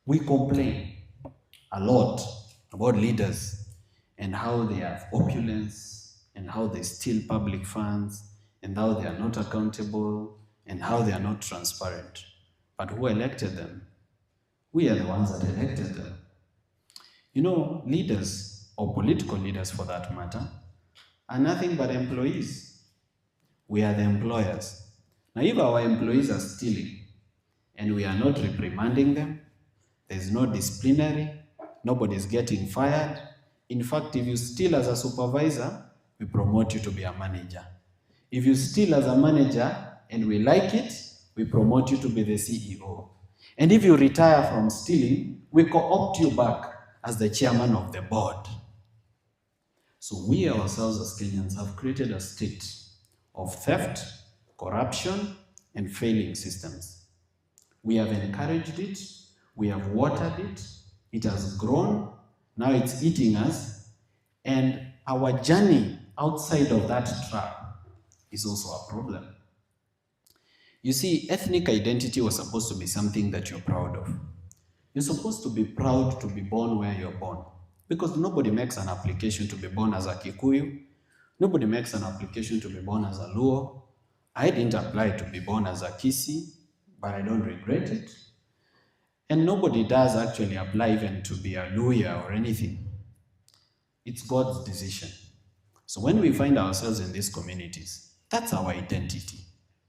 We complain a lot about leaders and how they have opulence and how they steal public funds and how they are not accountable and how they are not transparent. But who elected them? We are the ones that elected them. You know, leaders, or political leaders for that matter, are nothing but employees. We are the employers. Now, if our employees are stealing and we are not reprimanding them, there's no disciplinary, nobody's getting fired. In fact, if you steal as a supervisor, we promote you to be a manager. If you steal as a manager and we like it, we promote you to be the CEO. And if you retire from stealing, we co-opt you back as the chairman of the board. So we ourselves as Kenyans have created a state of theft, corruption, and failing systems. We have encouraged it, we have watered it, it has grown, now it's eating us, and our journey outside of that trap is also a problem. You see, ethnic identity was supposed to be something that you're proud of. You're supposed to be proud to be born where you're born, because nobody makes an application to be born as a Kikuyu, nobody makes an application to be born as a Luo. I didn't apply to be born as a Kisi, but I don't regret it. And nobody does actually apply even to be a Luya or anything. It's God's decision. So when we find ourselves in these communities, that's our identity.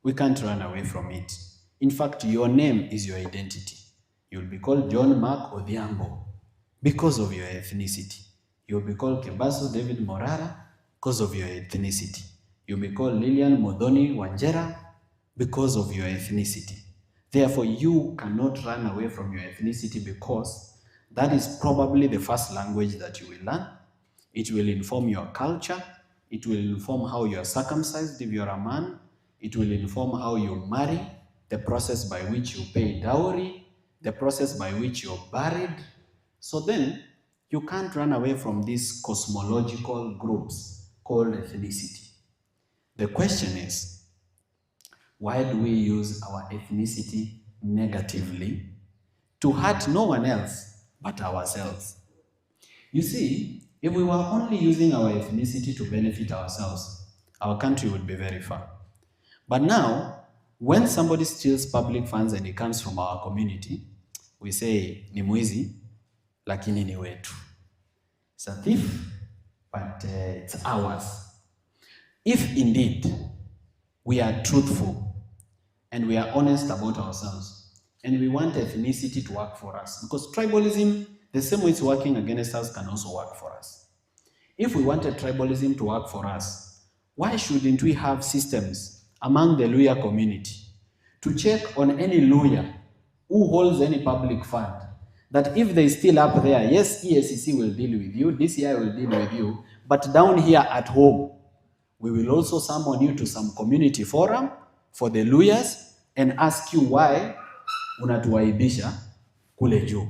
We can't run away from it. In fact, your name is your identity. You'll be called John Mark Odhiambo because of your ethnicity. You'll be called Kebaso David Morara because of your ethnicity. You'll be called Lilian Modoni Wanjera because of your ethnicity. Therefore, you cannot run away from your ethnicity because that is probably the first language that you will learn. It will inform your culture. It will inform how you are circumcised if you're a man. It will inform how you marry, the process by which you pay dowry, the process by which you're buried. So then, you can't run away from these cosmological groups called ethnicity. The question is, why do we use our ethnicity negatively to hurt no one else but ourselves? You see, if we were only using our ethnicity to benefit ourselves, our country would be very far. But now, when somebody steals public funds and it comes from our community, we say, ni mwizi, lakini ni wetu. It's a thief, but it's ours. If indeed we are truthful and we are honest about ourselves and we want ethnicity to work for us, because tribalism, the same way it's working against us, can also work for us. If we wanted tribalism to work for us, why shouldn't we have systems among the Luya community to check on any Luya who holds any public fund, that if they still up there, yes, EACC will deal with you, DCI will deal with you, but down here at home, we will also summon you to some community forum for the Luyas and ask you why unatuaibisha kule juu.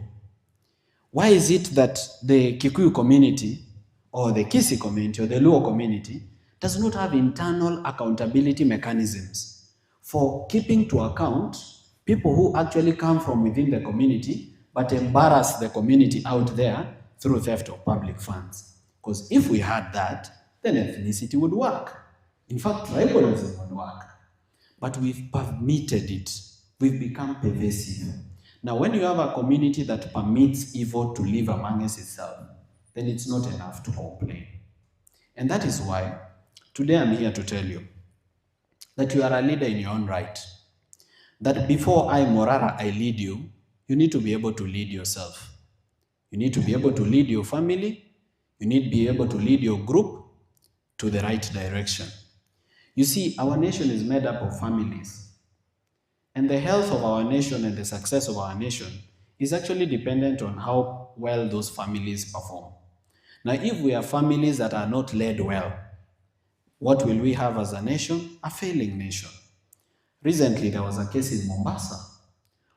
Why is it that the Kikuyu community or the Kisi community or the Luo community does not have internal accountability mechanisms for keeping to account people who actually come from within the community but embarrass the community out there through theft of public funds? Because if we had that, then ethnicity would work. In fact, tribalism would work. But we've permitted it. We've become pervasive. Now, when you have a community that permits evil to live amongst itself, then it's not enough to complain. And that is why today I'm here to tell you that you are a leader in your own right. That before I, Morara, I lead you, you need to be able to lead yourself. You need to be able to lead your family. You need to be able to lead your group to the right direction. You see, our nation is made up of families. And the health of our nation and the success of our nation is actually dependent on how well those families perform. Now, if we have families that are not led well, what will we have as a nation? A failing nation. Recently, there was a case in Mombasa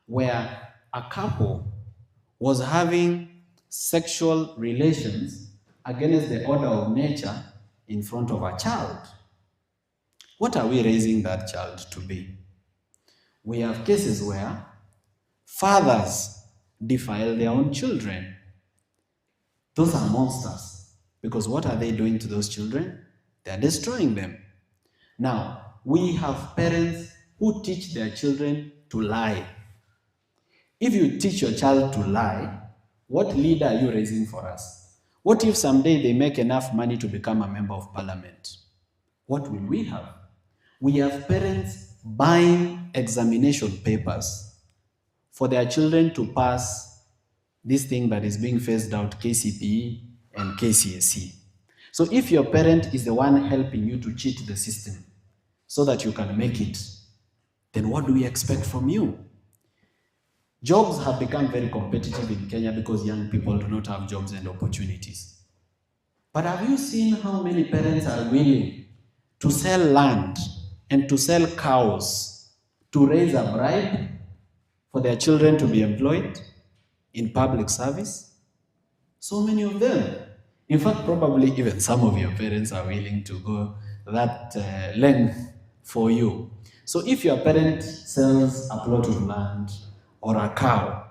where a couple was having sexual relations against the order of nature in front of a child. What are we raising that child to be? We have cases where fathers defile their own children. Those are monsters. Because what are they doing to those children? They are destroying them. Now, we have parents who teach their children to lie. If you teach your child to lie, what leader are you raising for us? What if someday they make enough money to become a member of parliament? What will we have? We have parents buying examination papers for their children to pass this thing that is being phased out, KCPE and KCSE. So if your parent is the one helping you to cheat the system so that you can make it, then what do we expect from you? Jobs have become very competitive in Kenya because young people do not have jobs and opportunities. But have you seen how many parents are willing to sell land and to sell cows to raise a bribe for their children to be employed in public service? So many of them. In fact, probably even some of your parents are willing to go that length for you. So if your parent sells a plot of land or a cow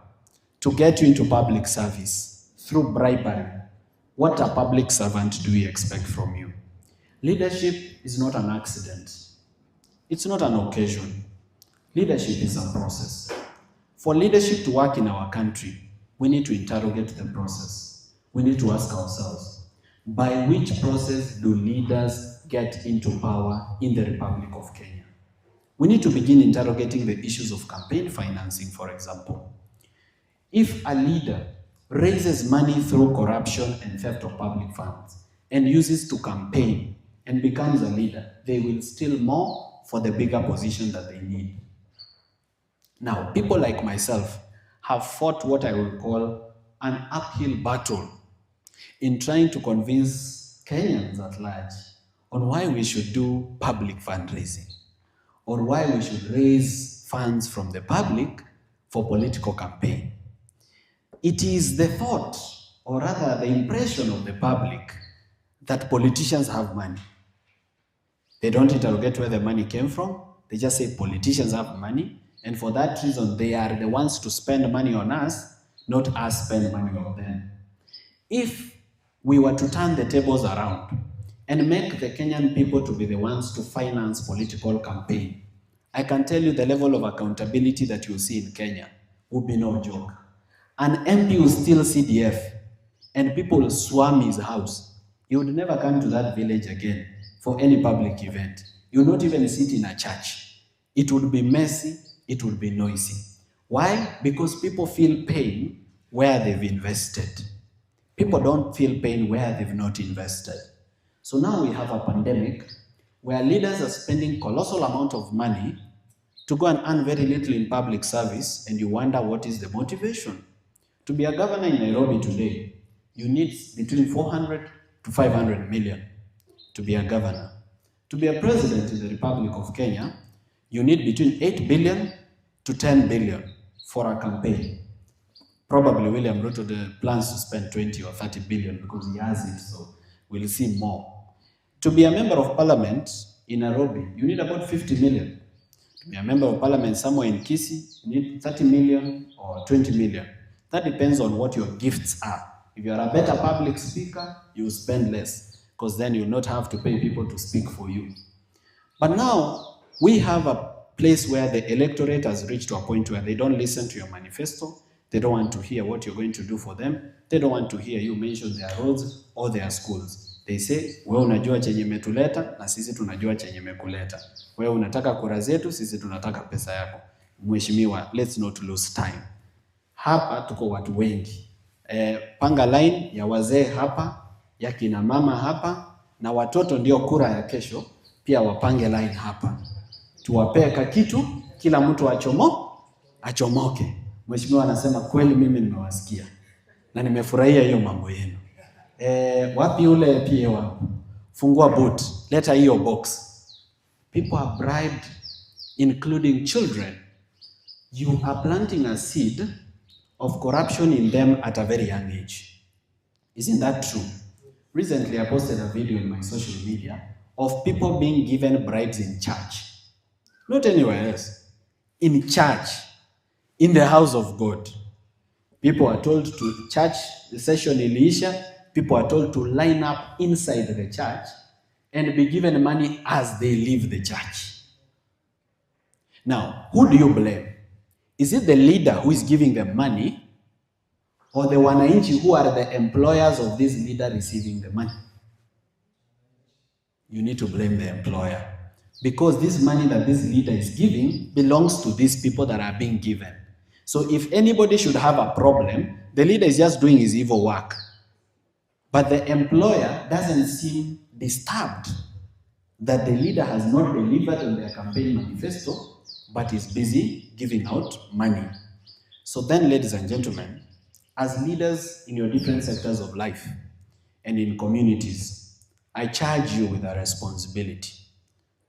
to get you into public service through bribery, what a public servant do we expect from you? Leadership is not an accident. It's not an occasion. Leadership is a process. For leadership to work in our country, we need to interrogate the process. We need to ask ourselves, by which process do leaders get into power in the Republic of Kenya? We need to begin interrogating the issues of campaign financing, for example. If a leader raises money through corruption and theft of public funds and uses to campaign and becomes a leader, they will steal more for the bigger position that they need. Now, people like myself have fought what I would call an uphill battle in trying to convince Kenyans at large on why we should do public fundraising, or why we should raise funds from the public for political campaign. It is the thought, or rather the impression of the public, that politicians have money. They don't interrogate where the money came from. They just say politicians have money, and for that reason, they are the ones to spend money on us, not us spend money on them. If we were to turn the tables around and make the Kenyan people to be the ones to finance political campaign, I can tell you the level of accountability that you'll see in Kenya will be no joke. An MP will steal CDF and people will swarm his house. He would never come to that village again for any public event. He would not even sit in a church. It would be messy, it would be noisy. Why? Because people feel pain where they've invested. People don't feel pain where they've not invested. So now we have a pandemic where leaders are spending colossal amount of money to go and earn very little in public service, and you wonder what is the motivation. To be a governor in Nairobi today, you need between 400 to 500 million to be a governor. To be a president in the Republic of Kenya, you need between 8 billion to 10 billion for a campaign. Probably William Ruto plans to spend 20 or 30 billion because he has it, so we'll see more. To be a member of parliament in Nairobi, you need about 50 million. To be a member of parliament somewhere in Kisii, you need 30 million or 20 million. That depends on what your gifts are. If you are a better public speaker, you will spend less, because then you'll not have to pay people to speak for you. But now, we have a place where the electorate has reached to a point where they don't listen to your manifesto, they don't want to hear what you're going to do for them, they don't want to hear you mention their roads or their schools. They say, wewe unajua chenye metuleta na sisi tunajua chenye mekuleta. Wewe unataka kura zetu, sisi tunataka pesa yako. Mheshimiwa, let's not lose time. Hapa tuko watu wengi. Panga line ya wazee hapa, ya kina mama hapa, na watoto ndio kura ya kesho, pia wapange line hapa. Tuwapee kakitu, kila mtu achomoke. Mheshimiwa anasema kweli mimi nimewasikia na nimefurahia hiyo mambo yenu. Wapi ule PA wangu? Fungua boot, leta hiyo box. People are bribed, including children. You are planting a seed of corruption in them at a very young age. Isn't that true? Recently, I posted a video in my social media of people being given bribes in church. Not anywhere else. In church. In the house of God. People are told to church session iliisha, people are told to line up inside the church and be given money as they leave the church. Now, who do you blame? Is it the leader who is giving them money, or the wananchi who are the employers of this leader receiving the money? You need to blame the employer, because this money that this leader is giving belongs to these people that are being given. So if anybody should have a problem, the leader is just doing his evil work. But the employer doesn't seem disturbed that the leader has not delivered on their campaign manifesto, but is busy giving out money. So then, ladies and gentlemen, as leaders in your different sectors of life and in communities, I charge you with a responsibility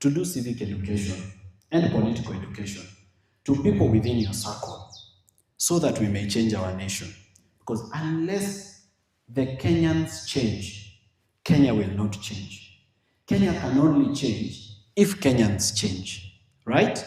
to do civic education and political education to people within your circle, so that we may change our nation. Because unless the Kenyans change, Kenya will not change. Kenya can only change if Kenyans change, right?